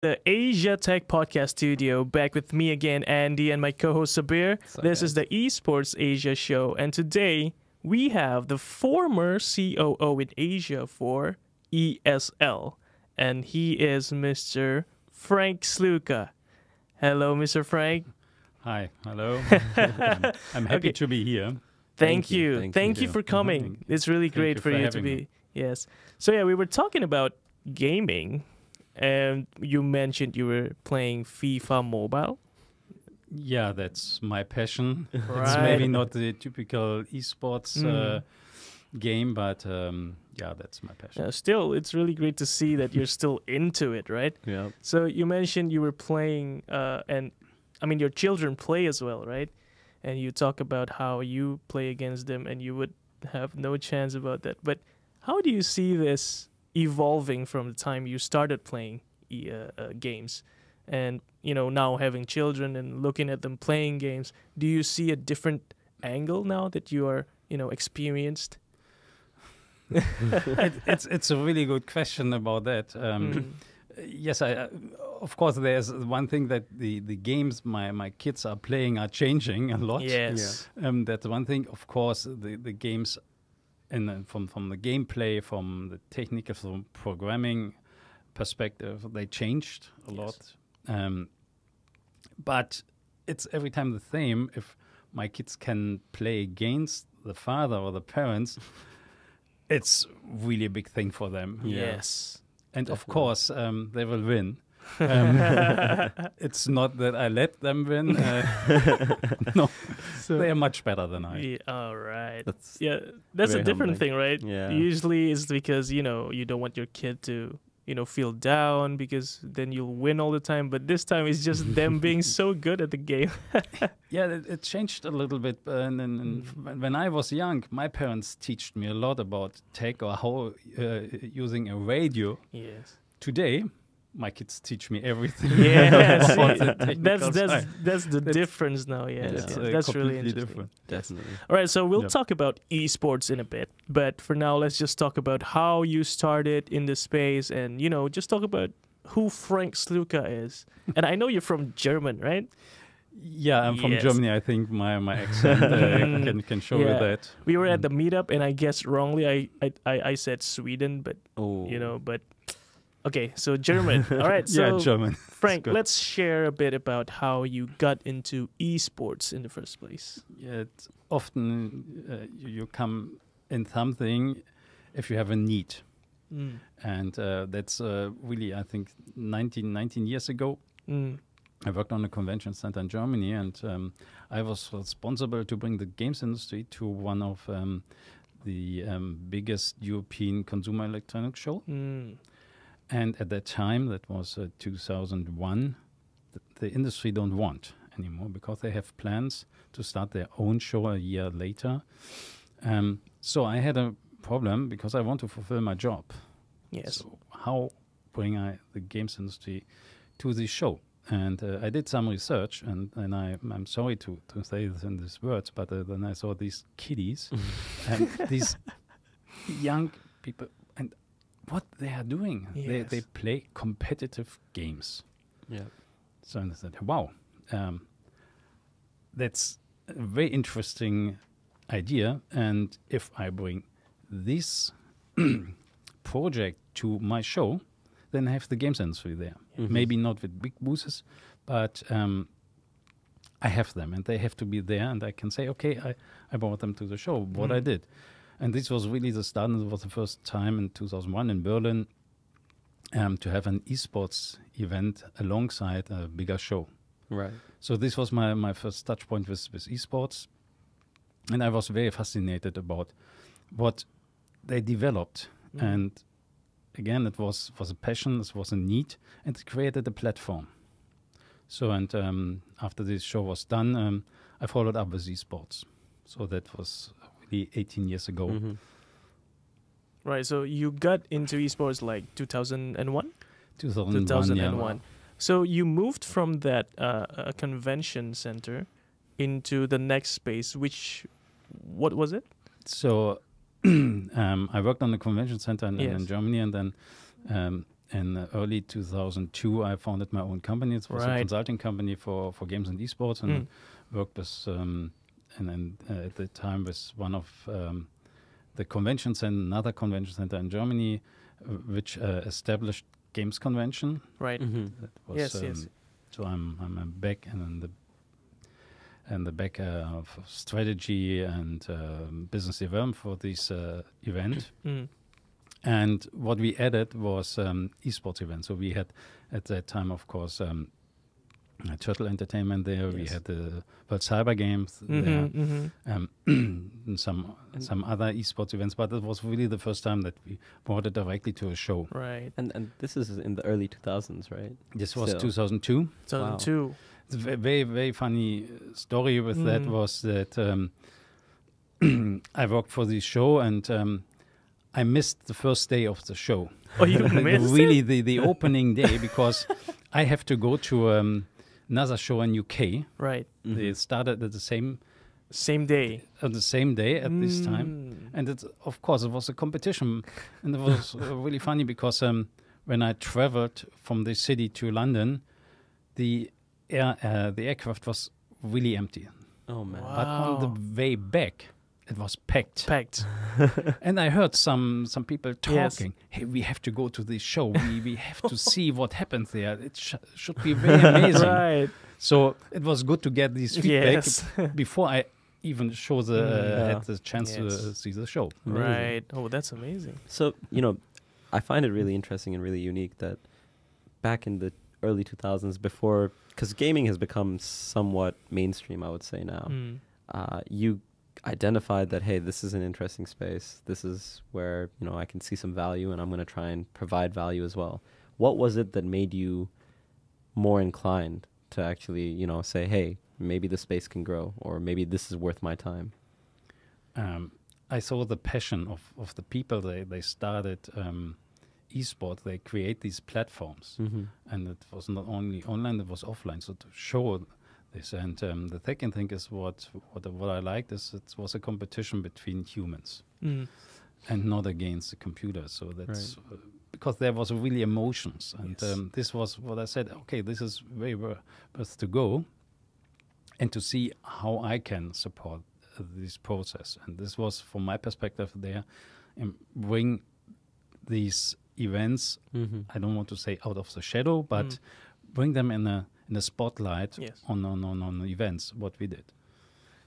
the Asia Tech Podcast Studio, back with me again, Andy, and my co-host Sabir. This is the Esports Asia show, and today we have the former COO in Asia for ESL, and he is Mr. Frank Sliwka. Hello, Mr. Frank. Hi, hello. I'm happy to be here. Thank you. Thank you for coming. It's really great for you to be. Yes. So yeah, we were talking about gaming, and you mentioned you were playing FIFA Mobile. Yeah, that's my passion. Right. It's maybe not the typical esports game, but yeah, that's my passion. Still, it's really great to see that you're still into it, right? Yeah. So you mentioned you were playing, and I mean your children play as well, right? And you talk about how you play against them, and you would have no chance about that. But how do you see this evolving from the time you started playing games, and now having children and looking at them playing games? Do you see a different angle now that you are experienced? It's a really good question about that. Yes, of course, there's one thing that the games my kids are playing are changing a lot. Yes. Yeah. That's one thing. Of course, the games, and from the gameplay, from the technical, from programming perspective, they changed a lot. But it's every time the same. If my kids can play against the father or the parents, it's really a big thing for them. Yes. And definitely. Of course, they will win. It's not that I let them win. No, so they are much better than I. Yeah, all right. That's that's a different thing, right? Yeah. Usually it's because, you don't want your kid to, feel down because then you'll win all the time. But this time it's just them being so good at the game. Yeah, it changed a little bit. And when I was young, my parents taught me a lot about tech or how using a radio. Yes. Today, my kids teach me everything. Yeah, that's the difference now. Yes, that's really interesting. Different. Definitely. All right, so we'll talk about esports in a bit, but for now, let's just talk about how you started in the space, and just talk about who Frank Sliwka is. And I know you're from German, right? Yeah, I'm from Germany. I think my accent can show you that. We were at the meetup, and I guessed wrongly. I said Sweden, but but. Okay, so German. All right, so yeah, German. Frank, let's share a bit about how you got into esports in the first place. Yeah, it's often you come in something if you have a need. And that's really, I think, 19 years ago. I worked on a convention center in Germany, and I was responsible to bring the games industry to one of the biggest European consumer electronics show. And at that time, that was 2001, the industry don't want anymore because they have plans to start their own show a year later. So I had a problem because I want to fulfill my job. Yes. So how bring I the games industry to the show? And I did some research, and I'm sorry to say this in these words, but then I saw these kiddies and these young people, and what they are doing. Yes. They play competitive games. Yeah. So I said, wow, that's a very interesting idea. And if I bring this project to my show, then I have the games industry there. Mm-hmm. Maybe not with big booths, but I have them, and they have to be there. And I can say, okay, I brought them to the show, what I did. And this was really the start, and it was the first time in 2001 in Berlin to have an esports event alongside a bigger show. Right. So this was my first touch point with esports. And I was very fascinated about what they developed. And again, it was a passion, it was a need, and it created a platform. So, and after this show was done, I followed up with esports. So that was 18 years ago. Mm-hmm. Right, so you got into esports like 2001? 2001, yeah. So you moved from that convention center into the next space, what was it? So I worked on the convention center in Germany, and then in early 2002, I founded my own company. It was a consulting company for games and esports, and worked with, and then at the time with one of the convention center, another convention center in Germany, which established games convention. Right. That was, yes. So I'm back and the back of strategy and business development for this event. And what we added was esports events. So we had at that time, of course, Turtle Entertainment there. Yes. We had the World Cyber Games there, and some other esports events. But it was really the first time that we brought it directly to a show. Right. And this is in the early 2000s, right? This was 2002. 2002. Wow. The very, very funny story with that was that I worked for the show, and I missed the first day of the show. Oh, you missed really the opening day, because I have to go to another show in UK. Right. They started at the same day. At the same day at this time, and of course it was a competition, and it was really funny because when I traveled from the city to London, the aircraft was really empty. Oh man! Wow. But on the way back, it was packed. And I heard some people talking. Yes. Hey, we have to go to this show. We have to see what happens there. It should be very amazing. Right. So it was good to get this feedback before I even had the chance to see the show. Amazing. Right. Oh, that's amazing. So, I find it really interesting and really unique that back in the early 2000s, before, because gaming has become somewhat mainstream, I would say now, you identified that, hey, this is an interesting space. This is where, I can see some value, and I'm going to try and provide value as well. What was it that made you more inclined to actually, say, hey, maybe the space can grow, or maybe this is worth my time? I saw the passion of the people. They started esports. They create these platforms, and it was not only online, it was offline. So to show this, and the second thing is what I liked is it was a competition between humans and not against the computer. So that's because there was really emotions, and this was what I said. Okay, this is very worth to go and to see how I can support this process. And this was, from my perspective, there, and bring these events. I don't want to say out of the shadow, but bring them in the spotlight on events. What we did.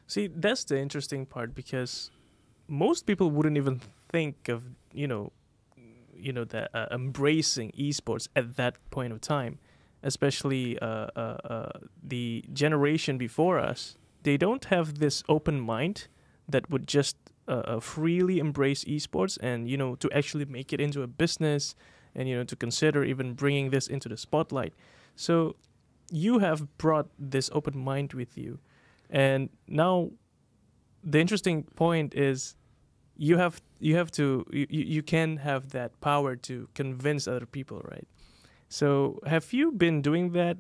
See, that's the interesting part, because most people wouldn't even think of that embracing esports at that point of time, especially the generation before us. They don't have this open mind that would just freely embrace esports and, to actually make it into a business and, to consider even bringing this into the spotlight. So you have brought this open mind with you. And now the interesting point is you can have that power to convince other people, right? So have you been doing that,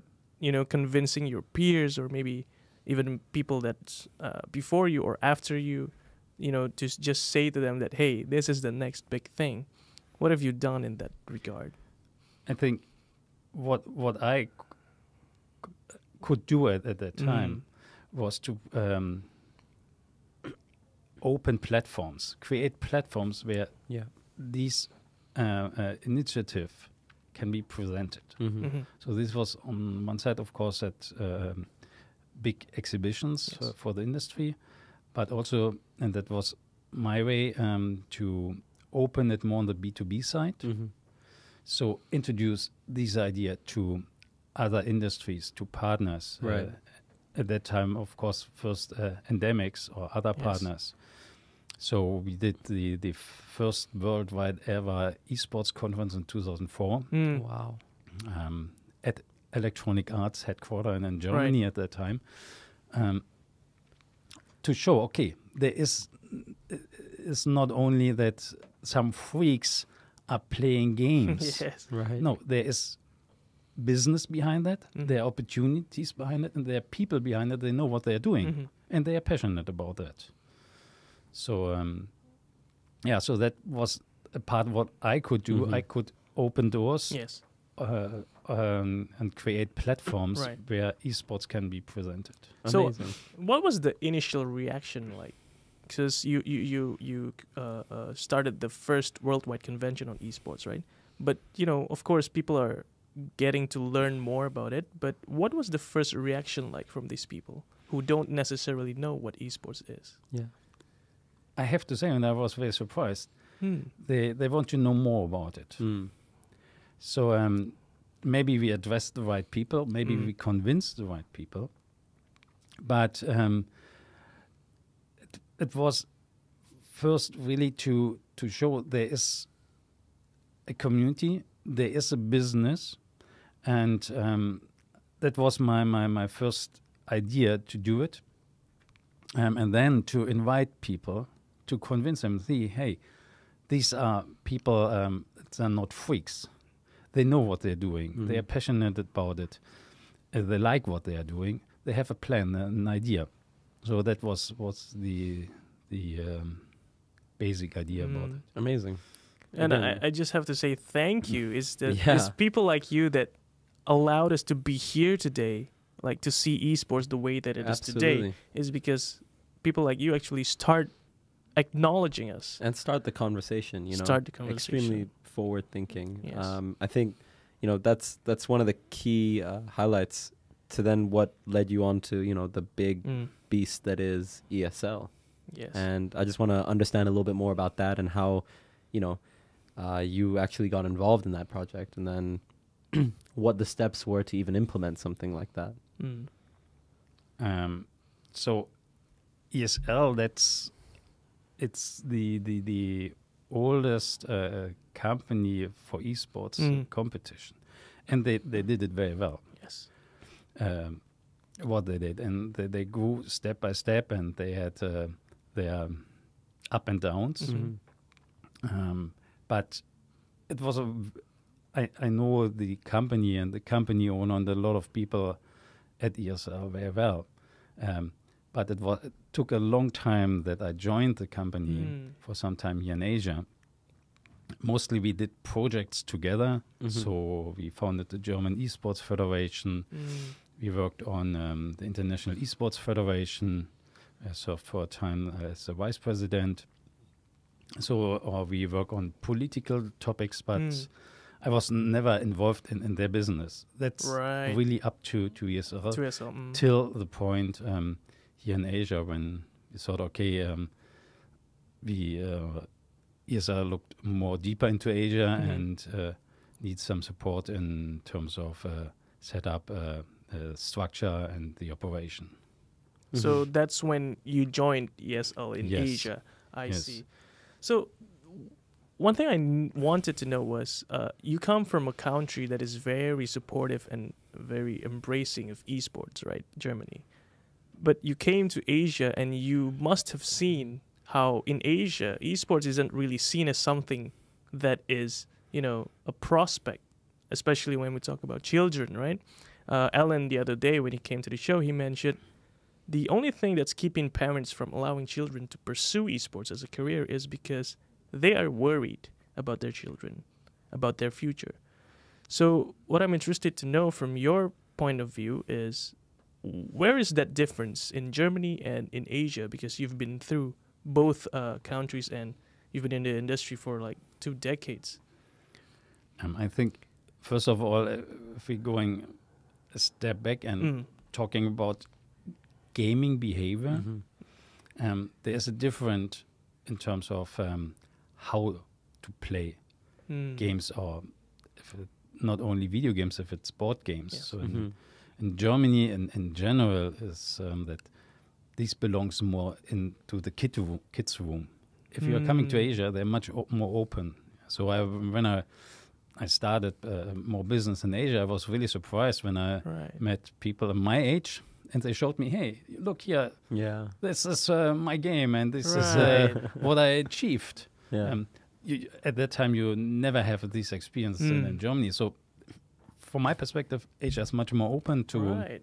convincing your peers or maybe even people that before you or after you, to just say to them that, hey, this is the next big thing? What have you done in that regard? I think what I could do at that time was to open platforms, create platforms where these initiative can be presented. So this was on one side, of course, at big exhibitions for the industry, but also, and that was my way to open it more on the B2B side. So introduce this idea to other industries, to partners. At that time, of course, first endemics or other partners. So we did the first worldwide ever esports conference in 2004. Wow. At Electronic Arts headquarters in Germany at that time, to show, okay, there is not only that some freaks are playing games. No, there is business behind that, there are opportunities behind it, and there are people behind it. They know what they're doing, and they are passionate about that. So, so that was a part of what I could do. I could open doors. Yes. And create platforms Right. where esports can be presented. So, Amazing. what was the initial reaction like? Because you started the first worldwide convention on esports, right? But of course, people are getting to learn more about it. But what was the first reaction like from these people who don't necessarily know what esports is? Yeah. I have to say, and I was very surprised. Hmm. They want to know more about it. Mm. So maybe we addressed the right people. Maybe we convinced the right people. But it was first really to show there is a community, there is a business, and that was my first idea to do it. And then to invite people, to convince them, see, hey, these are people, they're not freaks. They know what they're doing. They are passionate about it. They like what they are doing. They have a plan, an idea. So that was the basic idea about it. Amazing. And Again, I just have to say thank you. It's Yeah. people like you that allowed us to be here today, like to see esports the way that it is today, Absolutely. is because people like you actually start acknowledging us. And start the conversation, Start the conversation. Extremely forward thinking. Yes. I think, that's one of the key highlights to then what led you on to, the big beast that is ESL. Yes. And I just want to understand a little bit more about that and how, you actually got involved in that project, and then what the steps were to even implement something like that. So ESL, it's the oldest company for esports competition, and they did it very well. Yes. What they did, and they grew step by step, and they had their up and downs. But it was I know the company and the company owner and a lot of people at ESL very well. But it took a long time that I joined the company for some time here in Asia. Mostly we did projects together. So we founded the German Esports Federation. We worked on the International Esports Federation. I served for a time as the vice president. So we work on political topics, but I was never involved in their business. That's really up to ESL. Till the point here in Asia when we thought, okay, ESL looked more deeper into Asia and needs some support in terms of setup, structure, and the operation. So that's when you joined ESL in Yes. Asia. I see. So one thing I wanted to know was you come from a country that is very supportive and very embracing of esports, right? Germany. But you came to Asia and you must have seen how in Asia, esports isn't really seen as something that is, a prospect, especially when we talk about children, right? Alan, the other day when he came to the show, he mentioned the only thing that's keeping parents from allowing children to pursue esports as a career is because they are worried about their children, about their future. So what I'm interested to know from your point of view is, where is that difference in Germany and in Asia? Because you've been through both countries and you've been in the industry for like 2 decades. I think, first of all, if we're going a step back and talking about gaming behavior, there's a difference in terms of how to play games, or if not only video games, if it's board games. Yes. So in Germany, in general, is that this belongs more into the kids' room. If you're coming to Asia, they're much more open. So when I started more business in Asia, I was really surprised when I met people my age, and they showed me, hey, look here, this is my game, and this is what I achieved. At that time, you never have this experience in Germany. So from my perspective, Asia is much more open for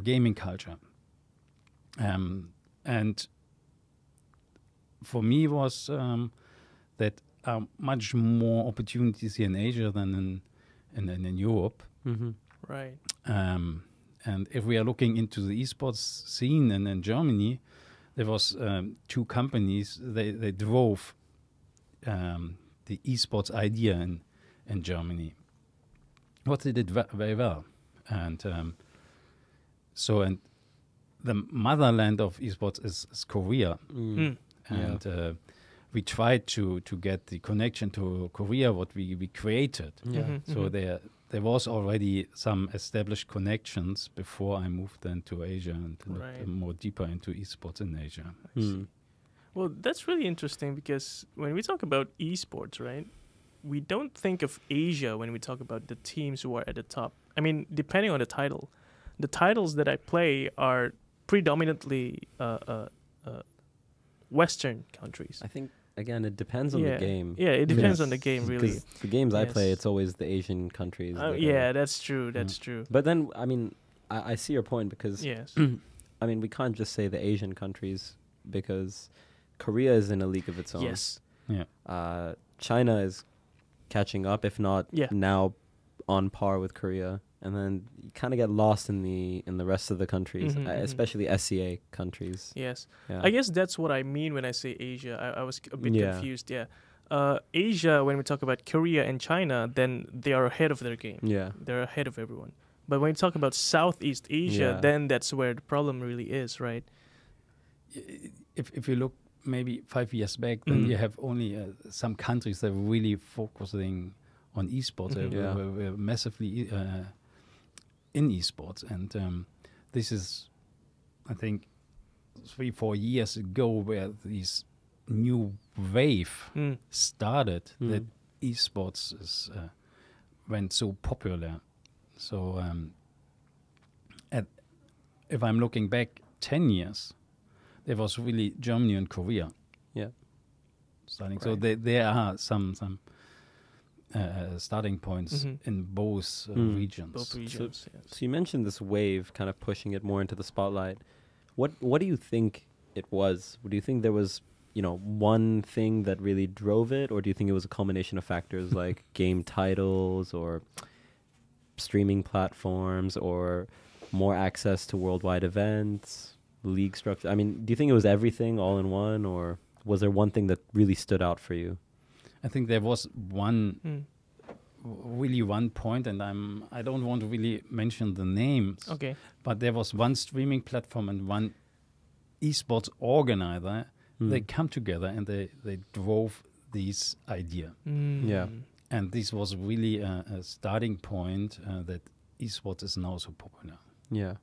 gaming culture. And for me was that are much more opportunities here in Asia than in Europe. Mm-hmm. Right. And if we are looking into the esports scene in Germany, there was 2 companies. They drove the esports idea in Germany. What they did very well, and and the motherland of esports is Korea, and we tried to get the connection to Korea. What we created, so there was already some established connections before I moved then to Asia and looked more deeper into esports in Asia. Well, that's really interesting because when we talk about esports, right, we don't think of Asia when we talk about the teams who are at the top. I mean, depending on the title, the titles that I play are predominantly Western countries. I think, again, it depends on the game. Yeah, it depends on the game, really. Because the games I play, it's always the Asian countries. That's true. That's true. But then, I mean, I see your point because, yes. I mean, we can't just say the Asian countries because Korea is in a league of its own. Yes. Yeah. China is catching up, if not now on par with Korea. And then you kind of get lost in the rest of the countries, especially SCA countries. Yes. Yeah. I guess that's what I mean when I say Asia. I was a bit confused. Yeah. Asia, when we talk about Korea and China, then they are ahead of their game. Yeah. They're ahead of everyone. But when you talk about Southeast Asia, then that's where the problem really is, right? If you look maybe 5 years back, then you have only some countries that were really focusing on esports. They were massively in esports, and this is, I think, 3-4 years ago where this new wave started that esports went so popular. So if I'm looking back 10 years, there was really Germany and Korea. Yeah. Starting. Right. So there are some starting points in both regions. Both regions, so you mentioned this wave kind of pushing it more into the spotlight. What do you think it was? Do you think there was, one thing that really drove it, or do you think it was a combination of factors like game titles or streaming platforms or more access to worldwide events? League structure. I mean, do you think it was everything all in one, or was there one thing that really stood out for you? I think there was one point, and I don't want to really mention the names. Okay. But there was one streaming platform and one esports organizer. They come together and they drove this idea. Yeah. And this was really a starting point that esports is now so popular. Yeah.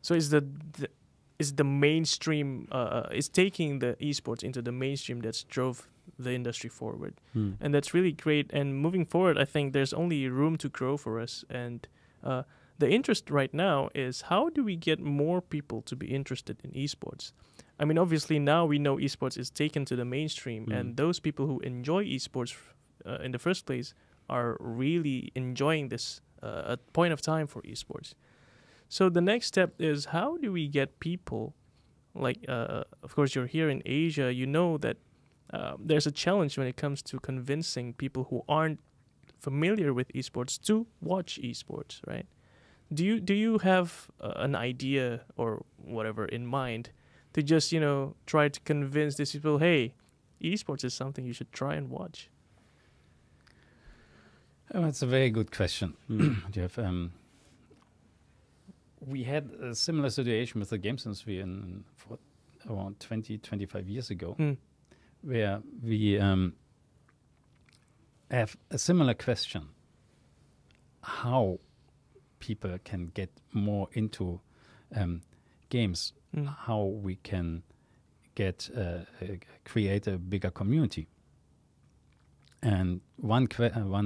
So is the mainstream is taking the esports into the mainstream that's drove the industry forward, and that's really great. And moving forward, I think there's only room to grow for us. And the interest right now is, how do we get more people to be interested in esports? I mean, obviously now we know esports is taken to the mainstream, and those people who enjoy esports in the first place are really enjoying this point of time for esports. So the next step is, how do we get people, like, of course, you're here in Asia, you know that there's a challenge when it comes to convincing people who aren't familiar with esports to watch esports, right? Do you have an idea or whatever in mind to just, try to convince these people, hey, esports is something you should try and watch? That's a very good question. Jeff. We had a similar situation with the games industry for around 20-25 years ago, where we have a similar question: how people can get more into games, how we can get create a bigger community. And one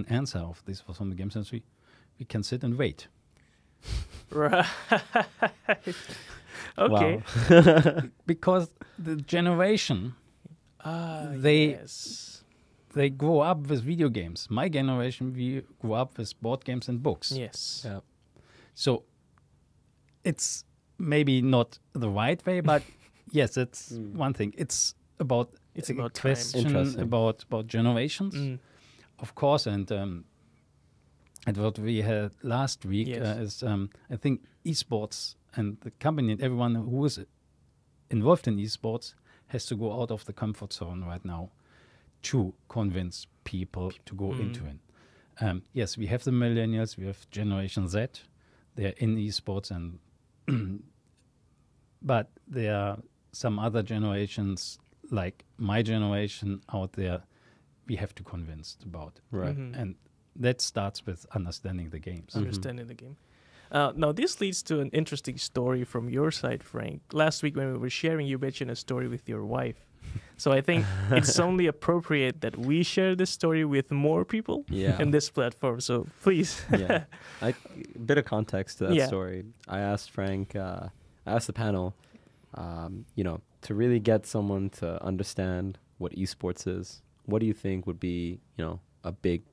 answer of this was from the games industry: we can sit and wait. Right. Okay. Wow. Because the generation, they grow up with video games. My generation, we grew up with board games and books. Yes. Yeah. So it's maybe not the right way, but yes, it's one thing. It's about It's a about time. question Interesting. about generations, of course, and what we had last week Yes. is I think esports and the company and everyone who is involved in esports has to go out of the comfort zone right now to convince people to go into it. Yes, we have the millennials, we have Generation Z, they're in esports, and but there are some other generations like my generation out there we have to convince about. Right. And that starts with understanding the games. Understanding the game. Now, this leads to an interesting story from your side, Frank. Last week when we were sharing, you mentioned a story with your wife. So I think it's only appropriate that we share this story with more people Yeah. in this platform. So please. Yeah. A bit of context to that Yeah. story. I asked Frank, I asked the panel, to really get someone to understand what esports is, what do you think would be, a big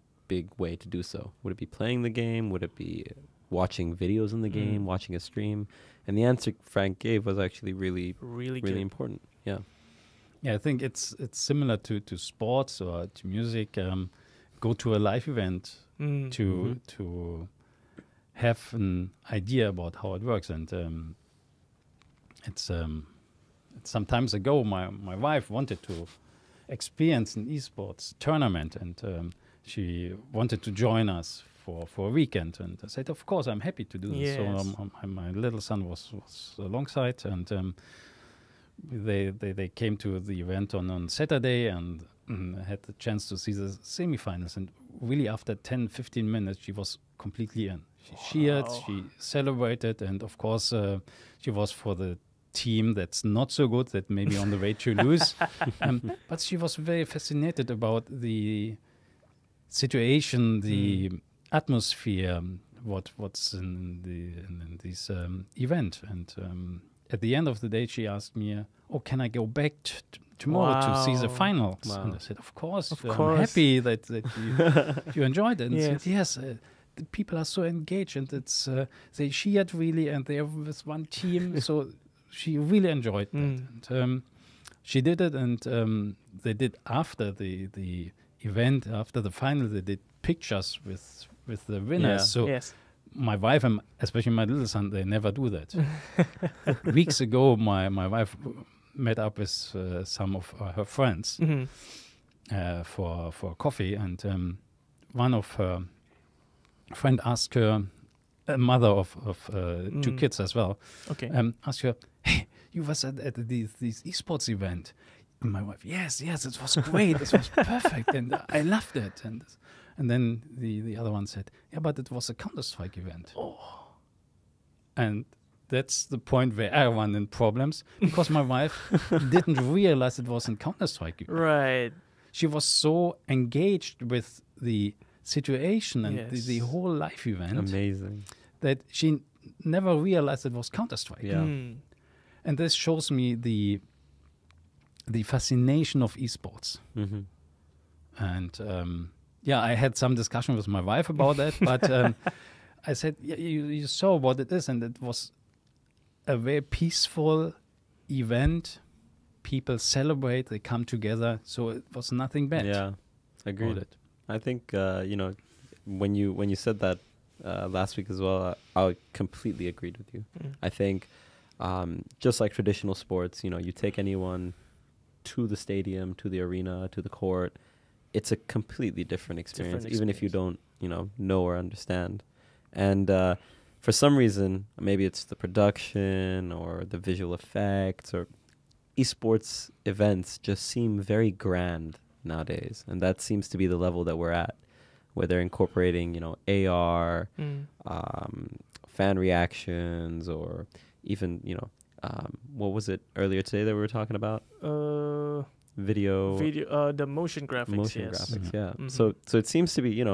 way to do so? Would it be playing the game? Would it be watching videos in the game, watching a stream? And the answer Frank gave was actually really Really important. Yeah. Yeah, I think it's similar to sports or to music. Go to a live event to have an idea about how it works. And it's some times ago, my wife wanted to experience an esports tournament, and she wanted to join us for a weekend. And I said, of course, I'm happy to do this. Yes. So my little son was alongside, and they came to the event on Saturday and had the chance to see the semifinals. And really, after 10-15 minutes, she was completely in. She cheered, she celebrated, and of course, she was for the team that's not so good, that maybe on the way to lose. But she was very fascinated about the situation, the atmosphere, what's in this event. And at the end of the day, she asked me, can I go back tomorrow to see the finals? Wow. And I said, of course. Of I'm course. happy that you enjoyed it. And Yes. said, yes, the people are so engaged, and it's they cheered really, and they're with one team. So she really enjoyed that. And she did it, and they did after the event, after the final, they did pictures with the winners. Yeah. So Yes. my wife and especially my little son, they never do that. Weeks ago, my wife met up with some of her friends for coffee, and one of her friend asked her, a mother of two kids as well, Okay. asked her, hey, you was at this esports event. And my wife, yes, it was great, it was perfect, and I loved it. And then the other one said, yeah, but it was a Counter-Strike event. And that's the point where I run in problems, because my wife didn't realize it was a Counter-Strike event. Right. She was so engaged with the situation and the Yes. whole live event Amazing. that she never realized it was Counter-Strike. Yeah. And this shows me the fascination of esports. Mm-hmm. And I had some discussion with my wife about that, but I said, yeah, you saw what it is, and it was a very peaceful event. People celebrate, they come together, so it was nothing bad. Yeah, agreed. about it. I think when you said that last week as well, I completely agreed with you. I think just like traditional sports, you take anyone to the stadium, to the arena, to the court, it's a completely different experience, even if you don't know or understand. And for some reason, maybe it's the production or the visual effects, or esports events just seem very grand nowadays, and that seems to be the level that we're at, where they're incorporating AR, fan reactions, or even what was it earlier today that we were talking about? Video, the motion graphics. Yes. yeah. So it seems to be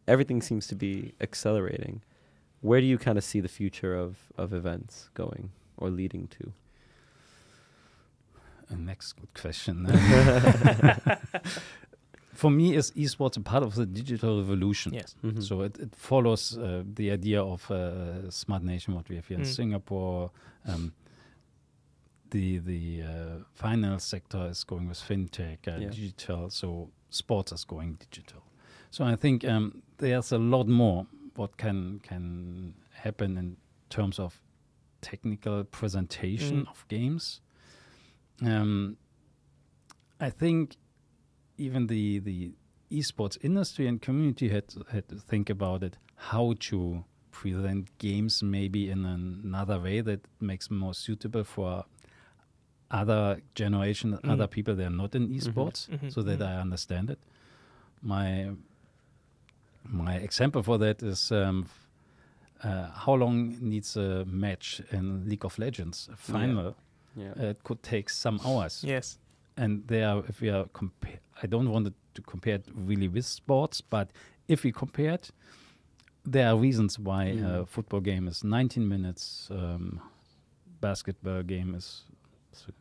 everything seems to be accelerating. Where do you kind of see the future of events going or leading to? Next good question. For me, is esports a part of the digital revolution? Yes. Mm-hmm. So it follows the idea of Smart Nation, what we have here in Singapore. the finance sector is going with fintech, digital. So sports is going digital. So I think there's a lot more what can happen in terms of technical presentation of games. I think even the esports industry and community had to think about it, how to present games maybe in another way that makes more suitable for other generation, other people that are not in esports, so that I understand it. My example for that is how long needs a match in League of Legends, a final. It could take some hours. Yes. And if we are I don't want to compare it really with sports, but if we compare it, there are reasons why a football game is 19 minutes, basketball game is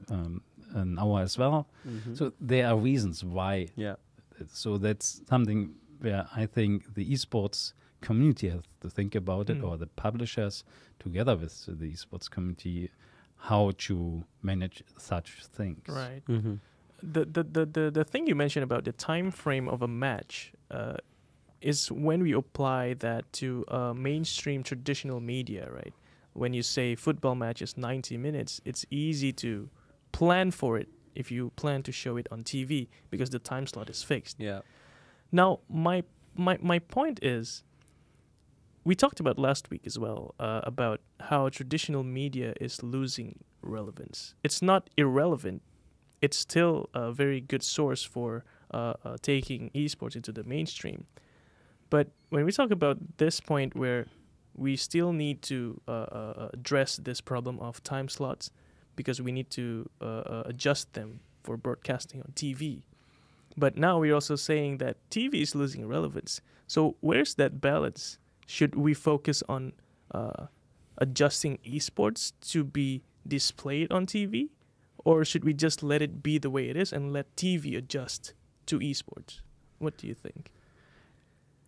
an hour as well. So there are reasons why. Yeah. So that's something where I think the esports community has to think about it, or the publishers together with the esports community, how to manage such things. Right. The thing you mentioned about the time frame of a match is when we apply that to mainstream traditional media, right? When you say football match is 90 minutes, it's easy to plan for it if you plan to show it on TV because the time slot is fixed. Yeah. Now, my point is, we talked about last week as well about how traditional media is losing relevance. It's not irrelevant. It's still a very good source for taking esports into the mainstream. But when we talk about this point where we still need to address this problem of time slots because we need to adjust them for broadcasting on TV. But now we're also saying that TV is losing relevance. So where's that balance? Should we focus on adjusting esports to be displayed on TV? Or should we just let it be the way it is and let TV adjust to esports? What do you think?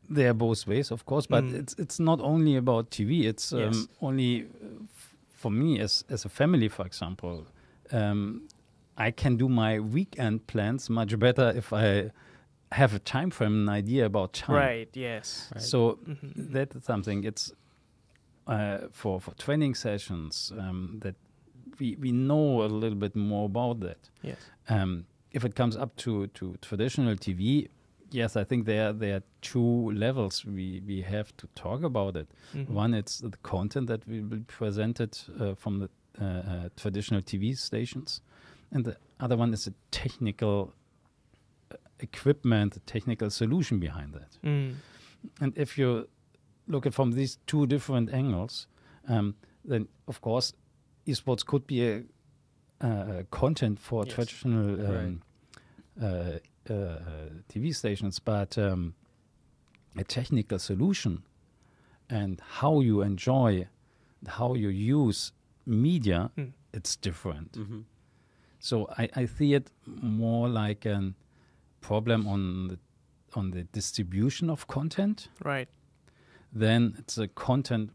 There are both ways, of course, but it's not only about TV. It's only for me as a family, for example. I can do my weekend plans much better if I have a time frame, an idea about time. Right. Yes. Right. So that's something. It's for training sessions that we know a little bit more about that. Yes. If it comes up to traditional TV, yes, I think there are two levels we have to talk about it. One, it's the content that will be presented from the traditional TV stations, and the other one is the technical equipment, the technical solution behind that. And if you look at from these two different angles, then of course esports could be a content for traditional TV stations, but a technical solution and how you enjoy, how you use media, it's different. So I see it more like a problem on the distribution of content. Right. Then it's the content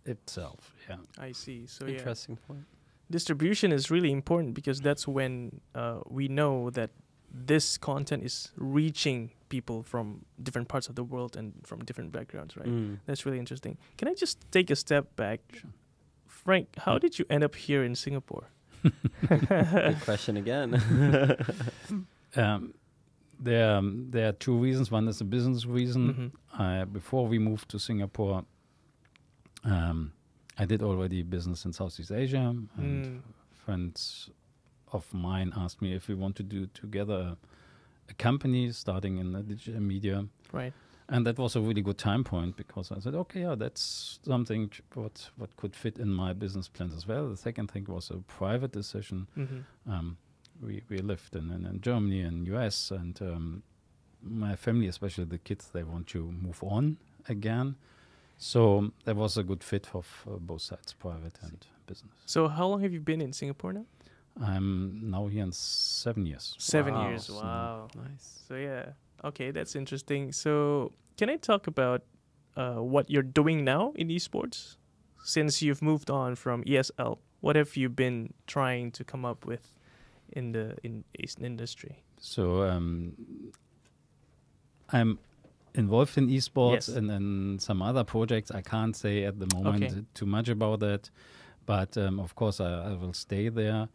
itself. Yeah. I see. So interesting point. Distribution is really important because that's when we know that this content is reaching people from different parts of the world and from different backgrounds, right? That's really interesting. Can I just take a step back? Sure. Frank, how did you end up here in Singapore? Good question again. There are two reasons. One is a business reason. Before we moved to Singapore, I did already business in Southeast Asia, and friends of mine asked me if we want to do together a company starting in the digital media. Right. And that was a really good time point because I said, okay, yeah, that's something what could fit in my business plans as well. The second thing was a private decision. We lived in Germany and US, and my family, especially the kids, they want to move on again. So that was a good fit for both sides, private and business. So how long have you been in Singapore now? I'm now here in 7 years. 7 years, wow. Nice. So yeah, okay, that's interesting. So can I talk about what you're doing now in esports? since you've moved on from ESL, what have you been trying to come up with in the industry? So I'm involved in esports Yes. and some other projects. I can't say at the moment too much about that, but of course I will stay there.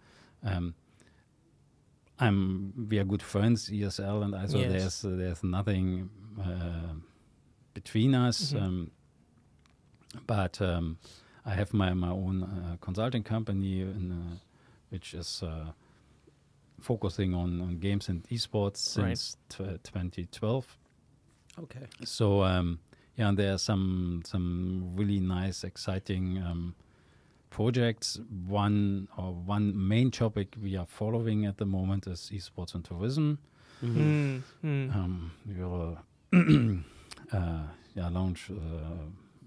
We are good friends, ESL and I, so there's nothing between us. But I have my own consulting company which is focusing on games and esports since 2012. Okay. So and there are some really nice, exciting projects. One main topic we are following at the moment is esports and tourism. We will launch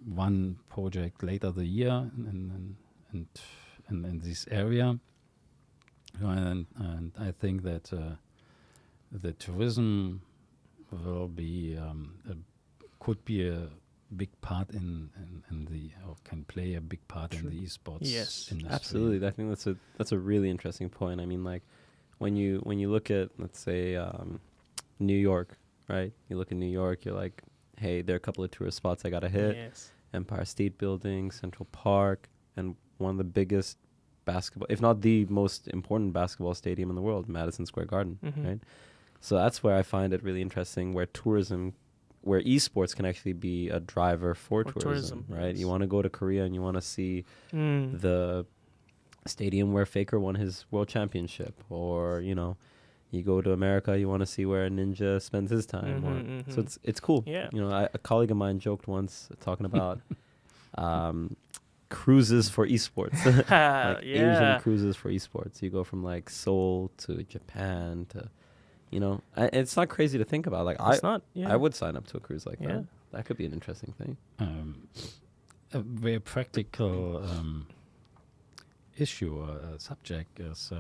one project later the year in this area, and I think that the tourism will be could be a big part in the, or can play a big part in the esports industry. Absolutely. I think that's a really interesting point. I mean, like when you look at, let's say, New York, right? You look at New York, you're like, hey, there are a couple of tourist spots I gotta hit. Yes. Empire State Building, Central Park, and one of the biggest basketball, if not the most important basketball stadium in the world, Madison Square Garden, right? So that's where I find it really interesting, where esports can actually be a driver for tourism, right? Yes. You want to go to Korea and you want to see the stadium where Faker won his world championship, or, you know, you go to America, you want to see where a ninja spends his time. So it's cool. Yeah. You know, a colleague of mine joked once talking about cruises for esports. Like Asian cruises for esports. You go from like Seoul to Japan to, you know, it's not crazy to think about. Like I would sign up to a cruise like that. That could be an interesting thing. A very practical issue or subject is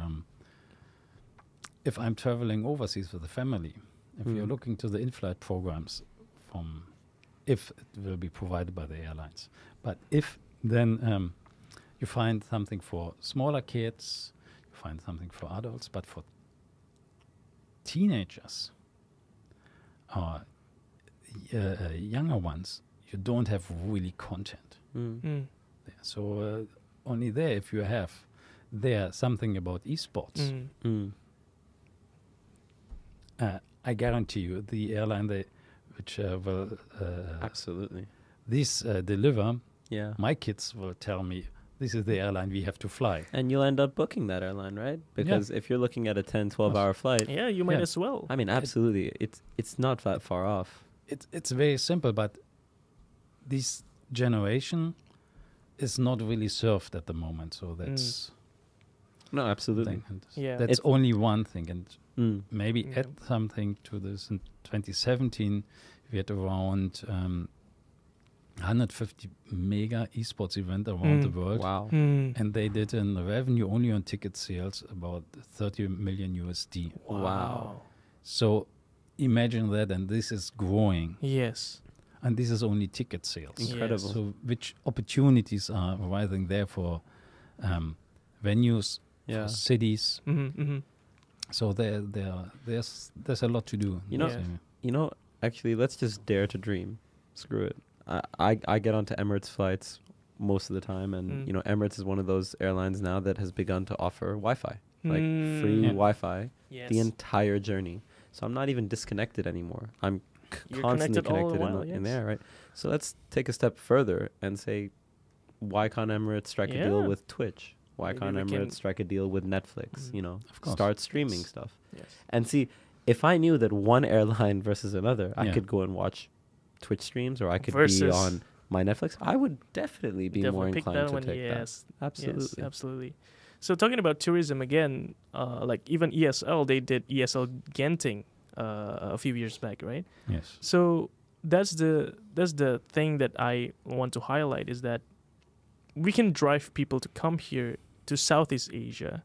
if I'm traveling overseas with the family, if you're looking to the in-flight programs if it will be provided by the airlines, but if then you find something for smaller kids, you find something for adults, but for teenagers or younger ones, you don't have really content there. So only there, if you have there something about esports, I guarantee you the airline which will absolutely deliver, my kids will tell me, this is the airline we have to fly. And you'll end up booking that airline, right? Because if you're looking at a 10, 12-hour flight... Yeah, you might as well. I mean, absolutely. It's not that far off. It's very simple, but this generation is not really served at the moment. So that's... No, absolutely. That's only one thing. And maybe add something to this. In 2017, we had around... 150 mega esports event around the world. Wow. And they did a revenue only on ticket sales about 30 million USD. Wow. So imagine that, and this is growing. Yes. And this is only ticket sales. Incredible. Yes. So which opportunities are arising there for venues, for cities? So there's a lot to do. You know, actually, let's just dare to dream. Screw it. I get onto Emirates flights most of the time, and you know, Emirates is one of those airlines now that has begun to offer Wi-Fi, like free Wi-Fi the entire journey. So I'm not even disconnected anymore. I'm constantly connected in there, right? So let's take a step further and say, why can't Emirates strike a deal with Twitch? Why can't Emirates strike a deal with Netflix? You know, start streaming stuff. Yes. And see, if I knew that one airline versus another, I could go and watch Twitch streams, or I could be on my Netflix, I would definitely be more inclined to take that. Absolutely. Yes, absolutely. So talking about tourism again, like even ESL, they did ESL Genting a few years back, right? Yes. So that's the thing that I want to highlight, is that we can drive people to come here to Southeast Asia,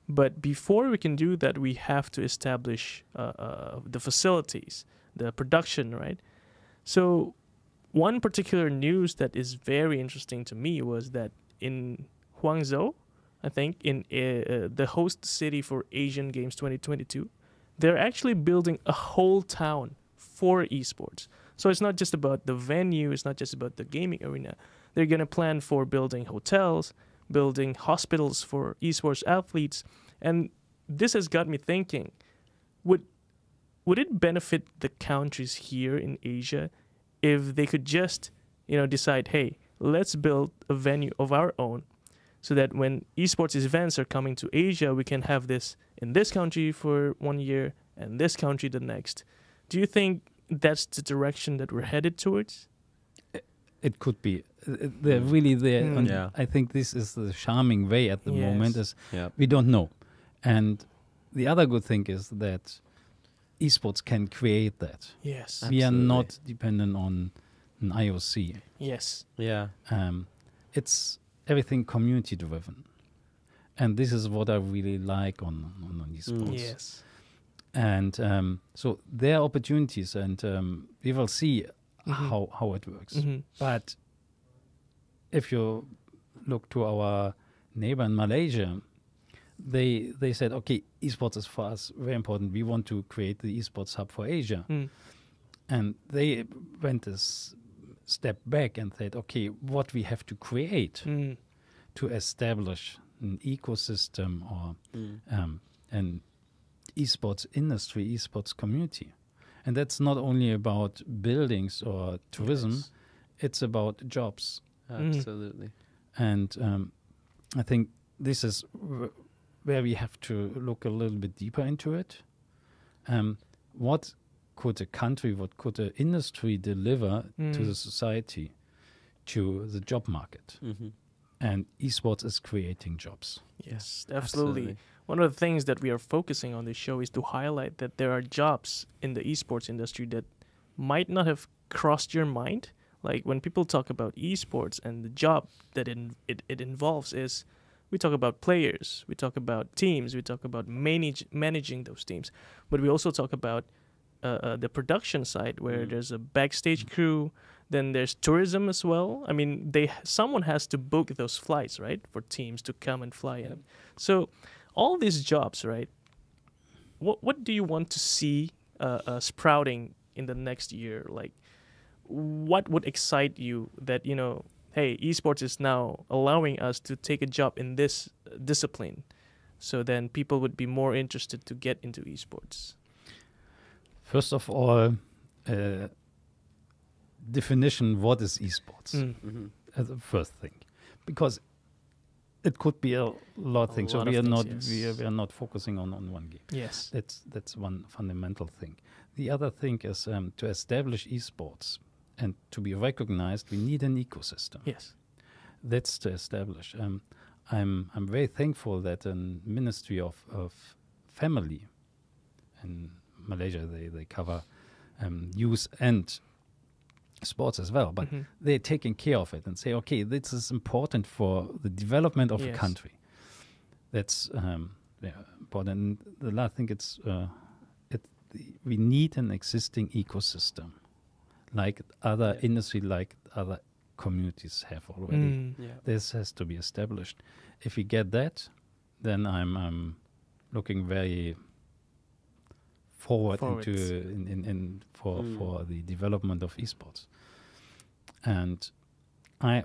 but before we can do that, we have to establish the facilities, the production, right? So one particular news that is very interesting to me was that in Guangzhou, I think, in the host city for Asian Games 2022, they're actually building a whole town for esports. So it's not just about the venue, it's not just about the gaming arena. They're going to plan for building hotels, building hospitals for esports athletes. And this has got me thinking, would it benefit the countries here in Asia if they could just, decide, hey, let's build a venue of our own so that when esports events are coming to Asia, we can have this in this country for 1 year and this country the next. Do you think that's the direction that we're headed towards? It could be. They're really there. And Yeah. I think this is the charming way at the moment is Yeah. we don't know. And the other good thing is that esports can create that. Yes. We are Absolutely. not dependent on an IOC. Yes. Yeah. It's everything community driven. And this is what I really like on esports. Yes. And so there are opportunities, and we will see how it works. Mhm. But if you look to our neighbor in Malaysia, they said, okay, esports is for us very important. We want to create the esports hub for Asia. And they went a step back and said, okay, what we have to create to establish an ecosystem or an esports industry, esports community. And that's not only about buildings or tourism, Yes. it's about jobs. Absolutely. And I think this is where we have to look a little bit deeper into it. What could a country, what could an industry deliver to the society, to the job market? And esports is creating jobs. Yes, absolutely. One of the things that we are focusing on this show is to highlight that there are jobs in the esports industry that might not have crossed your mind. Like when people talk about esports and the job that it involves is, we talk about players, we talk about teams, we talk about managing those teams, but we also talk about the production side where there's a backstage crew, then there's tourism as well. I mean, someone has to book those flights, right, for teams to come and fly in. So all these jobs, right, what do you want to see sprouting in the next year? Like, what would excite you that, hey, esports is now allowing us to take a job in this discipline, so then people would be more interested to get into esports? First of all, definition, what is esports? As the first thing. Because it could be a lot of things. So we are not focusing on one game. Yes. That's one fundamental thing. The other thing is to establish esports and to be recognized, we need an ecosystem. Yes. That's to establish. I'm very thankful that a Ministry of Family in Malaysia, they cover youth and sports as well, but they're taking care of it and say, okay, this is important for the development of a country. That's important. The last thing, we need an existing ecosystem, like other industry, like other communities have already. This has to be established. If we get that, then I'm looking very forward into for the development of esports. And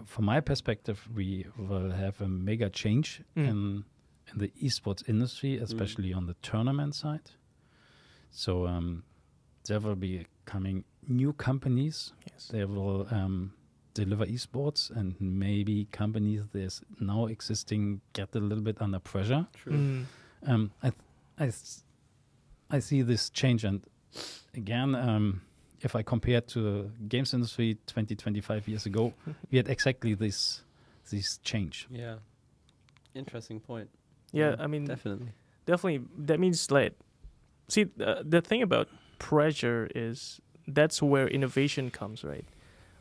from my perspective, we will have a mega change in the esports industry, especially on the tournament side. So there will be coming new companies. Yes. They will deliver esports, and maybe companies there's now existing get a little bit under pressure. True. I see this change, and again, if I compare to the games industry 25 years ago, we had exactly this change. Yeah. Interesting point. Yeah, I mean, definitely. That means, like, see, the thing about pressure is that's where innovation comes, right?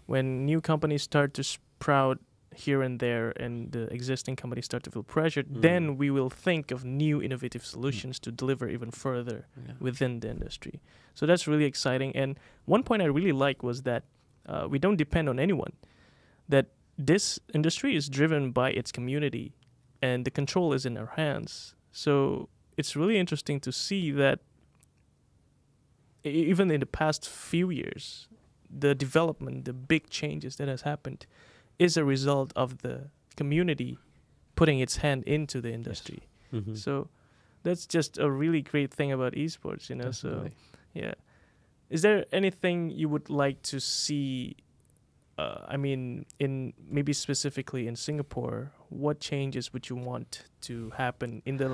When new companies start to sprout here and there and the existing companies start to feel pressured, then we will think of new innovative solutions to deliver even further within the industry. So that's really exciting. And one point I really like was that we don't depend on anyone. That this industry is driven by its community, and the control is in our hands. So it's really interesting to see that even in the past few years, the development, the big changes that has happened, is a result of the community putting its hand into the industry. Yes. Mm-hmm. So that's just a really great thing about esports, you know. Definitely. So yeah, is there anything you would like to see? I mean, in maybe specifically in Singapore, what changes would you want to happen in the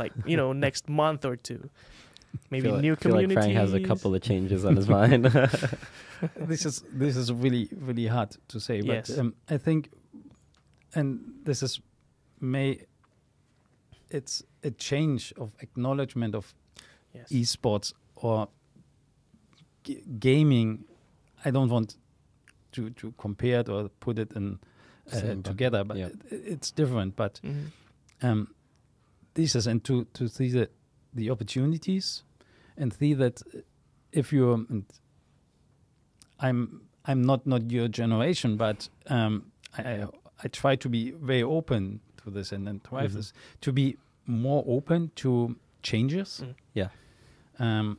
next month or two? Maybe new communities. Like Frank has a couple of changes on his mind. This is really really hard to say, but Yes. I think, and this is it's a change of acknowledgement of Yes. esports or gaming. I don't want to compare it or put it in Same bucket, together, but yeah. it's different. But Mhm. this is, and to see the opportunities and see that if you're, and I'm not your generation, but I try to be very open to this and drive this to be more open to changes. Mm. Yeah.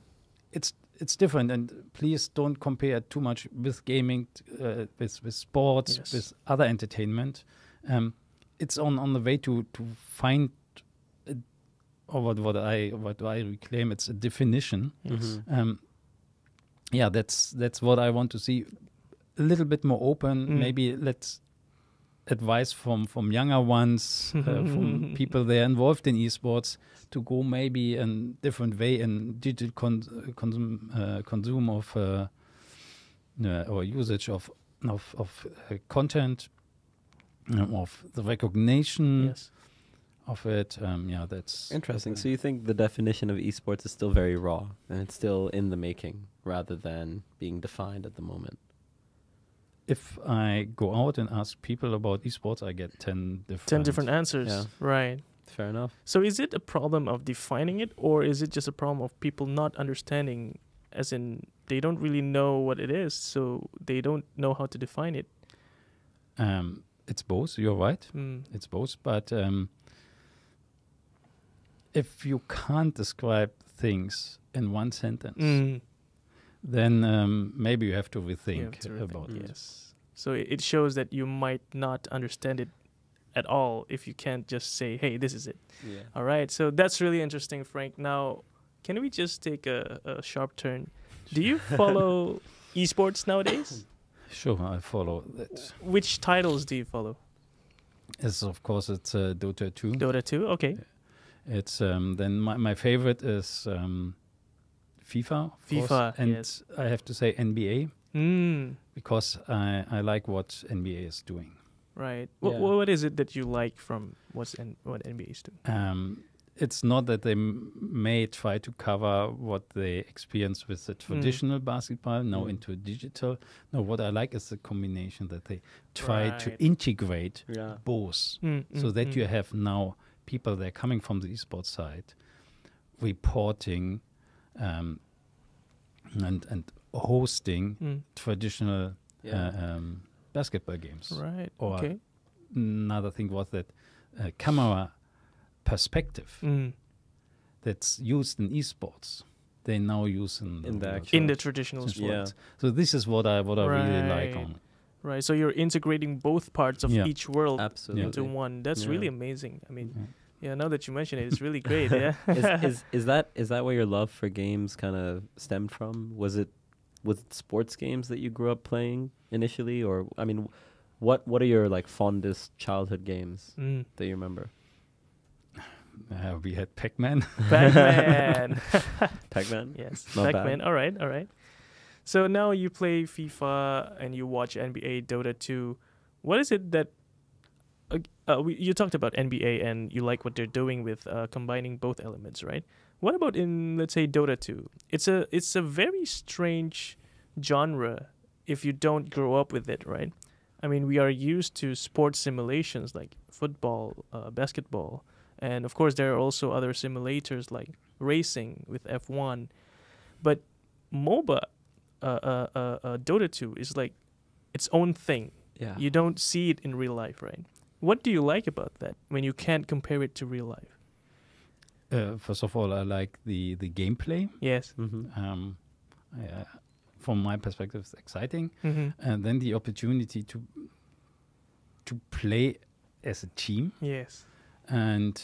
It's different, and please don't compare too much with gaming, with sports, Yes. with other entertainment. It's on the way to find, or what I reclaim. It's a definition. Yes. Mhm. Yeah, that's what I want to see. A little bit more open. Mm. Maybe let's advice from younger ones, from people that are involved in esports, to go maybe a different way in digital consume of or usage of content, of the recognition Yes. of it. Yeah, that's Interesting. So you think the definition of esports is still very raw and it's still in the making rather than being defined at the moment? If I go out and ask people about esports, I get 10 different answers. Yeah. Right. Fair enough. So is it a problem of defining it, or is it just a problem of people not understanding, as in they don't really know what it is, so they don't know how to define it? It's both. You're right. Mm. It's both. But if you can't describe things in one sentence, Mm. then maybe you have to You rethink have to rethink, about it. yes. So it shows that you might not understand it at all if you can't just say, hey, this is it. Yeah. All right. So that's really interesting, Frank. Now, can we just take a sharp turn? Do you follow esports nowadays? Sure, I follow that. Which titles do you follow? It's Dota 2. Dota 2? Okay. It's then my favorite is FIFA. Of FIFA, course. And yes. I have to say NBA, Mm. because I like what NBA is doing. Right. Yeah. What is it that you like from what NBA is doing? It's not that they may try to cover what they experience with the traditional basketball now into digital. No, what I like is the combination that they try to Right. integrate Yeah. both, so that you have now people that are coming from the esports side reporting and hosting traditional basketball games. Right. Or Okay. another thing was that camera perspective Mm. that's used in esports, they now use in In the world actual- In the traditional sports. sport. Yeah. So this is what I really like Right. on. Right. So you're integrating both parts of Yeah. each world Absolutely. into one. That's Yeah. really amazing. I mean, Yeah. now that you mention it, it's really great. Yeah. is that where your love for games kind of stemmed from? Was it with sports games that you grew up playing initially, or I mean, what are your like fondest childhood games Mm. that you remember? We had Pac-Man. Pac-Man. Pac-Man. Yes. Not Pac-Man. bad. All right. So now you play FIFA and you watch NBA, Dota 2. What is it that you talked about NBA and you like what they're doing with combining both elements, right? What about in, let's say, Dota 2? It's a very strange genre if you don't grow up with it, right? I mean, we are used to sports simulations like football, basketball, and of course there are also other simulators like racing with F1. But MOBA, Dota 2 is like its own thing. Yeah. You don't see it in real life, right? What do you like about that when you can't compare it to real life? First of all, I like the gameplay. Yes. From my perspective, it's exciting. And then the opportunity to play as a team. Yes. And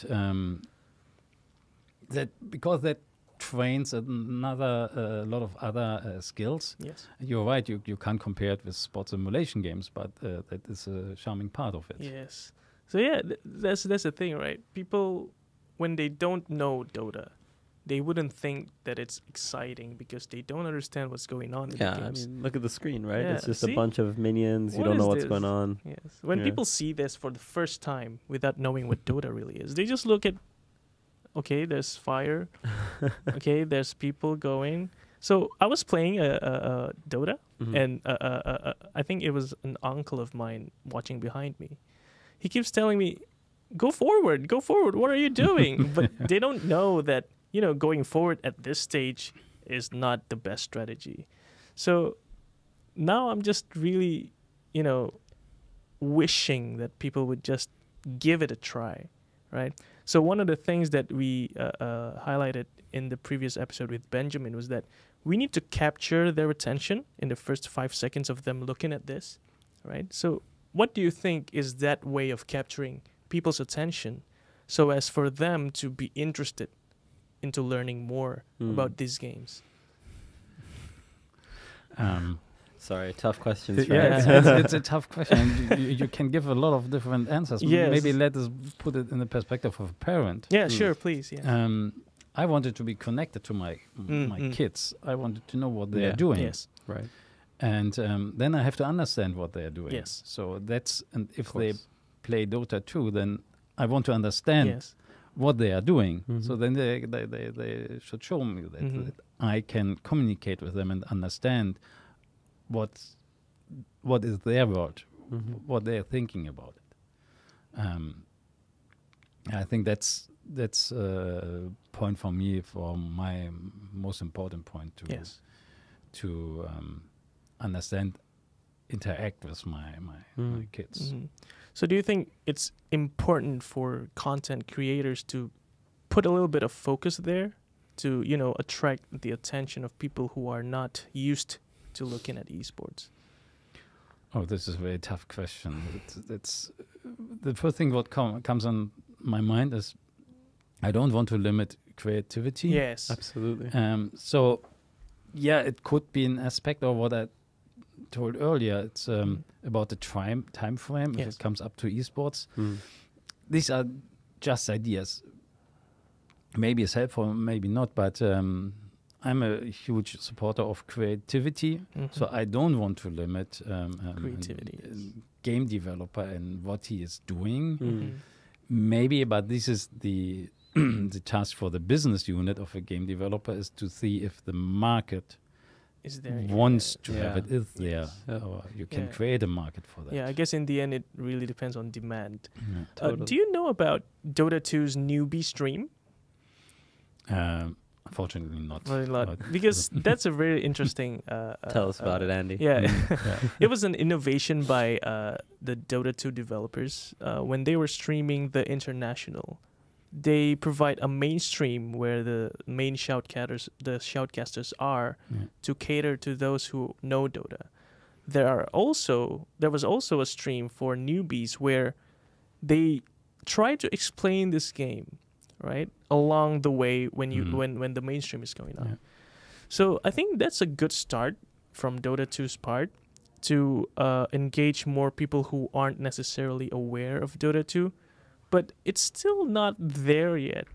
because that trains another lot of other skills. Yes. You're right. You can't compare it with sports simulation games, but that is a charming part of it. Yes. So yeah, that's the thing, right? People, when they don't know Dota, they wouldn't think that it's exciting because they don't understand what's going on in the games. I mean, look at the screen, right? Yeah, It's just see? a bunch of minions. You What don't know is what's this? going on. Yes. When people see this for the first time without knowing what Dota really is, they just look at, okay, there's fire. Okay, there's people going. So I was playing a Dota, and I think it was an uncle of mine watching behind me. He keeps telling me, go forward, what are you doing? But they don't know that, going forward at this stage is not the best strategy. So now I'm just really, wishing that people would just give it a try, right? So one of the things that we highlighted in the previous episode with Benjamin was that we need to capture their attention in the first 5 seconds of them looking at this, right? So what do you think is that way of capturing people's attention so as for them to be interested into learning more about these games? Sorry, tough questions. Right? Yeah, it's a tough question. You can give a lot of different answers. Yes. Maybe let us put it in the perspective of a parent. Yeah, sure, please. Yeah. I wanted to be connected to my kids. I wanted to know what they are doing. Yes. Right. And then I have to understand what they are doing. Yes. So and if they play Dota 2, then I want to understand what they are doing. So then they should show me that I can communicate with them and understand what is their world, what they are thinking about it. I think that's a point for me, for my most important point to understand, interact with my kids. So do you think it's important for content creators to put a little bit of focus there to, attract the attention of people who are not used to looking at esports? Oh, this is a very tough question. It's the first thing what comes on my mind is I don't want to limit creativity. Yes, absolutely. So, yeah, it could be an aspect of what I told earlier. It's about the time frame if it comes up to esports. These are just ideas. Maybe it's helpful, maybe not, but I'm a huge supporter of creativity, so I don't want to limit creativity. Game developer and what he is doing. Maybe, but this is the the task for the business unit of a game developer, is to see if the market is there, wants to have it, is there, Yes. or you can create a market for that. Yeah, I guess in the end it really depends on demand. Yeah. Totally. Do you know about Dota 2's Newbie stream? Unfortunately not. Because that's a very interesting... Tell us about it, Andy. Yeah. It was an innovation by the Dota 2 developers. When they were streaming the International, they provide a mainstream where the main shoutcasters are to cater to those who know Dota. There was also a stream for newbies where they try to explain this game, right, along the way when the mainstream is going on. Yeah. So I think that's a good start from Dota 2's part to engage more people who aren't necessarily aware of Dota 2, but it's still not there yet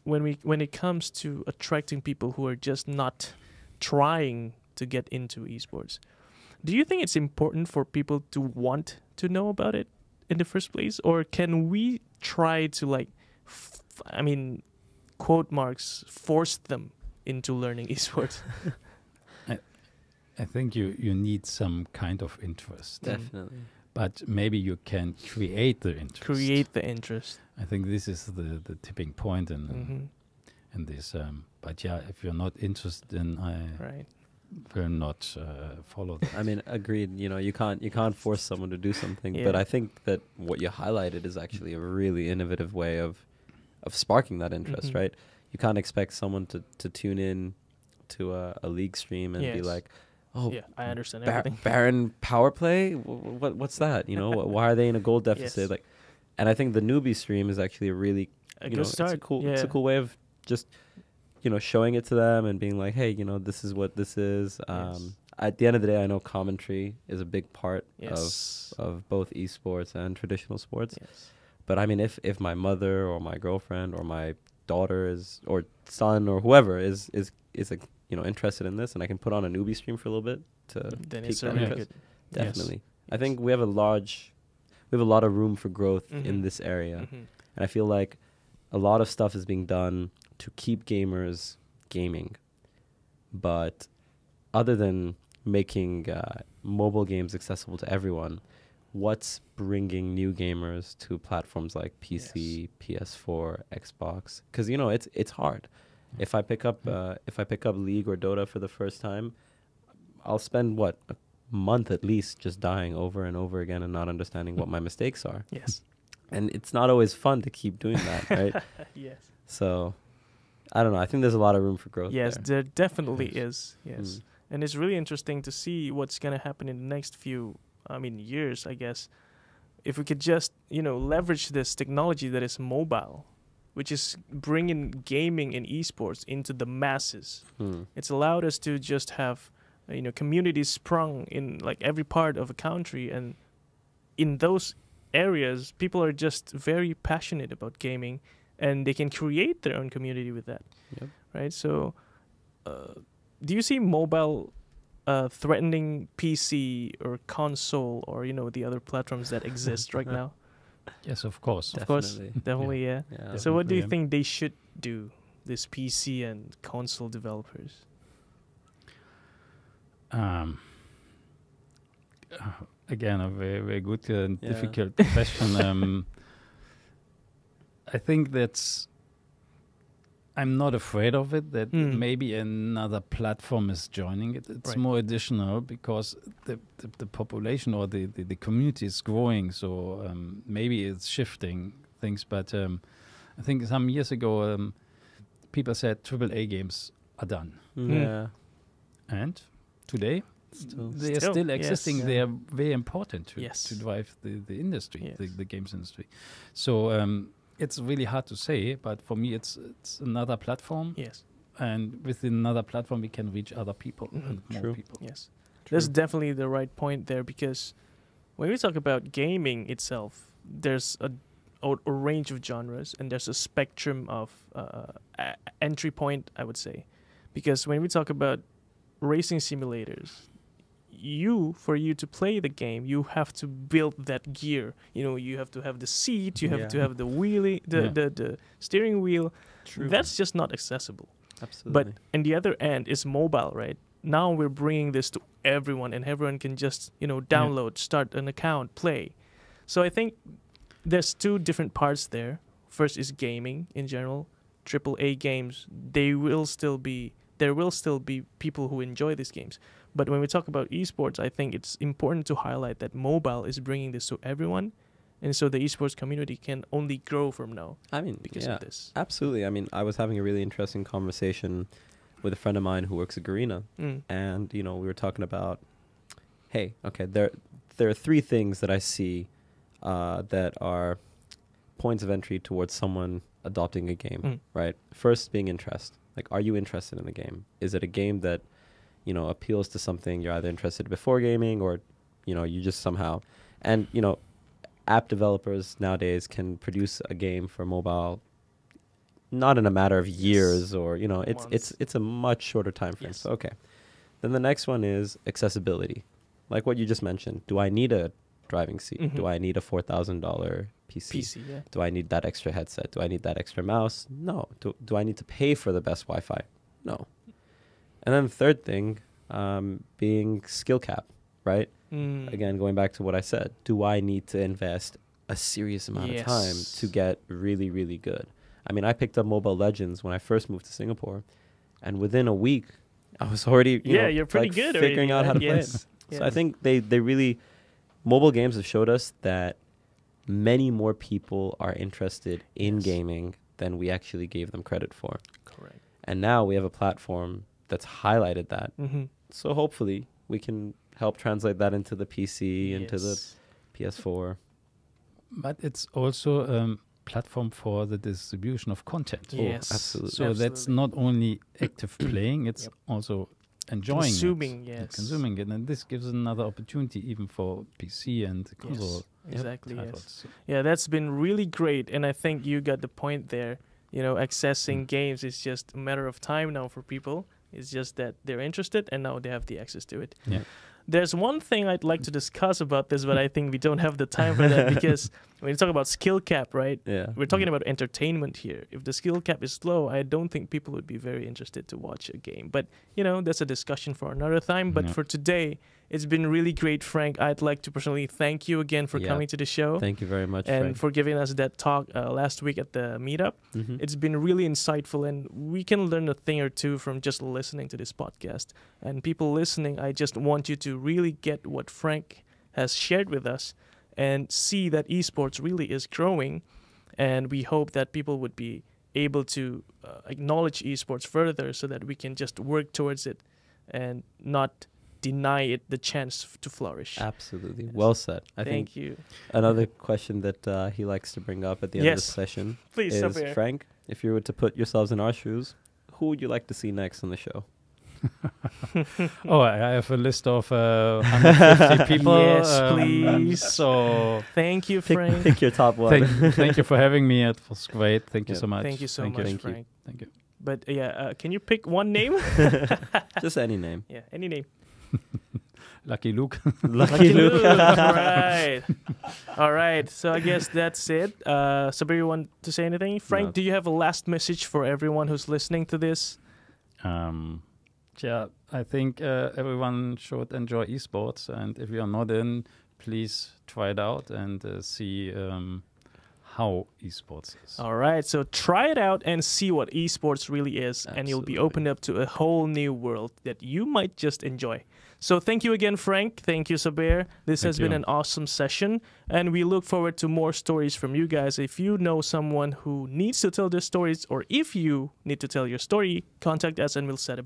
when it comes to attracting people who are just not trying to get into esports. Do you think it's important for people to want to know about it in the first place, or can we try to quote marks, force them into learning esports? I think you need some kind of interest. Definitely. But maybe you can create the interest. I think this is the tipping point in this. But yeah, if you're not interested, then Right. will not follow that. I mean, agreed. You know, you can't force someone to do something. Yeah. But I think that what you highlighted is actually a really innovative way of sparking that interest, Mhm. right? You can't expect someone to tune in to a league stream and be Yes. like, oh, Yeah, I understand everything. Baron power play? What's that? You know, why are they in a goal deficit? Yes. Like, and I think the newbie stream is actually a really, A you good know, start. it's a cool way of just, you know, showing it to them and being like, hey, you know, this is what this is. Yes. At the end of the day, I know commentary is a big part Yes. of both esports and traditional sports. Yes. But I mean, if my mother or my girlfriend or my daughter is, or son or whoever is like, you know, interested in this, and I can put on a newbie stream for a little bit to Then pique it's a that really interest, good. definitely. I Yes. think we have a lot of room for growth in Mhm. this area, Mhm. and I feel like a lot of stuff is being done to keep gamers gaming. But other than making mobile games accessible to everyone, what's bringing new gamers to platforms like PC, PS4, Xbox? Because you know it's hard. If I pick up League or Dota for the first time, I'll spend a month at least just dying over and over again and not understanding what my mistakes are. Yes. And it's not always fun to keep doing that, right? Yes. So I don't know. I think there's a lot of room for growth. Yes, there. there definitely Yes. is. Yes. Mm. And it's really interesting to see what's going to happen in the next few, years, I guess. If we could just, leverage this technology that is mobile, which is bringing gaming and esports into the masses. Mm. It's allowed us to just have, communities sprung in like every part of a country. And in those areas, people are just very passionate about gaming and they can create their own community with that. Yep. Right? So, do you see mobile threatening PC or console or the other platforms that exist right now? Yes, of course. Of course, Definitely. definitely, yeah. Yeah. So, what do you Definitely, think they should do, this PC and console developers? Again, a very, very good and Yeah. difficult question. I think I'm not afraid of it, that maybe another platform is joining it. It's Right. more additional because the population or the community is growing. So maybe it's shifting things. But I think some years ago, people said AAA games are done. Yeah. And today, they are Still, still yes. existing. Yeah. They are very important Yes. to drive the industry, Yes. the games industry. So it's really hard to say, but for me, it's another platform, Yes. and within another platform, we can reach other people Mhm. and more True. people. Yes. That's definitely the right point there, because when we talk about gaming itself, there's a range of genres and there's a spectrum of entry point, I would say. Because when we talk about racing simulators, for you to play the game, you have to build that gear. You have to have the seat, you have to have the wheelie, the steering wheel. True. That's just not accessible. Absolutely. But on the other end is mobile, right? Now we're bringing this to everyone, and everyone can just, download, start an account, play. So I think there's two different parts there. First is gaming in general. AAA games, there will still be people who enjoy these games. But when we talk about esports, I think it's important to highlight that mobile is bringing this to everyone. And so the esports community can only grow from now I mean, because yeah, of this. absolutely. I mean, I was having a really interesting conversation with a friend of mine who works at Garena, and we were talking about, hey, okay, there are three things that I see that are points of entry towards someone adopting a game, right? First, being interest. Like, are you interested in the game? Is it a game that appeals to something you're either interested before gaming, or you just somehow, and app developers nowadays can produce a game for mobile not in a matter of years, or it's a much shorter time frame. Yes. So okay, then the next one is accessibility, like what you just mentioned. Do I need a driving seat? Do I need a $4,000 PC? Yeah. Do I need that extra headset? Do I need that extra mouse? No. Do I need to pay for the best Wi-Fi? No. And then the third thing, being skill cap, right? Again, going back to what I said, do I need to invest a serious amount of time to get really, really good? I mean, I picked up Mobile Legends when I first moved to Singapore, and within a week, I was already, you're pretty like, good figuring out how to play it. Yes. So I think they really, mobile games have showed us that many more people are interested in gaming than we actually gave them credit for. Correct. And now we have a platform that's highlighted that. Mm-hmm. So hopefully we can help translate that into the PC, into the PS4. But it's also a platform for the distribution of content. Yes, absolutely. So that's not only active playing, it's also enjoying consuming, it. Consuming it. And this gives another opportunity even for PC and console. Exactly, titles. Yeah, that's been really great. And I think you got the point there. Accessing games is just a matter of time now for people. It's just that they're interested and now they have the access to it. Yeah. There's one thing I'd like to discuss about this, but I think we don't have the time for that because when you talk about skill cap, right? Yeah. We're talking about entertainment here. If the skill cap is low, I don't think people would be very interested to watch a game. But, that's a discussion for another time. But for today, it's been really great, Frank. I'd like to personally thank you again for coming to the show. Thank you very much, and Frank. for giving us that talk last week at the meetup. Mm-hmm. It's been really insightful, and we can learn a thing or two from just listening to this podcast. And people listening, I just want you to really get what Frank has shared with us and see that esports really is growing. And we hope that people would be able to acknowledge esports further so that we can just work towards it and not deny it the chance to flourish. Absolutely. Yes. Well said. Thank you. Another question that he likes to bring up at the end of the session Please, is, Sabir. Frank, if you were to put yourselves in our shoes, who would you like to see next on the show? I have a list of 150 people. Yes, please. So thank you, Frank. Pick your top one. thank you for having me. It was great. Thank you so much. Thank you so much, Frank. Thank you. But can you pick one name? Just any name. Yeah, any name. Lucky Luke. Lucky Luke. Right. All right. So I guess that's it. Sabir, you want to say anything? Frank, No. do you have a last message for everyone who's listening to this? I think everyone should enjoy esports, and if you are not in, please try it out and see how esports is. All right. So try it out and see what esports really is, and you'll be opened up to a whole new world that you might just enjoy. So thank you again, Frank. Thank you, Sabir. This has been an awesome session, and we look forward to more stories from you guys. If you know someone who needs to tell their stories, or if you need to tell your story, contact us and we'll set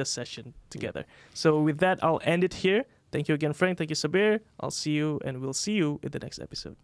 a session together. So with that, I'll end it here. Thank you again, Frank. Thank you, Sabir. I'll see you, and we'll see you in the next episode.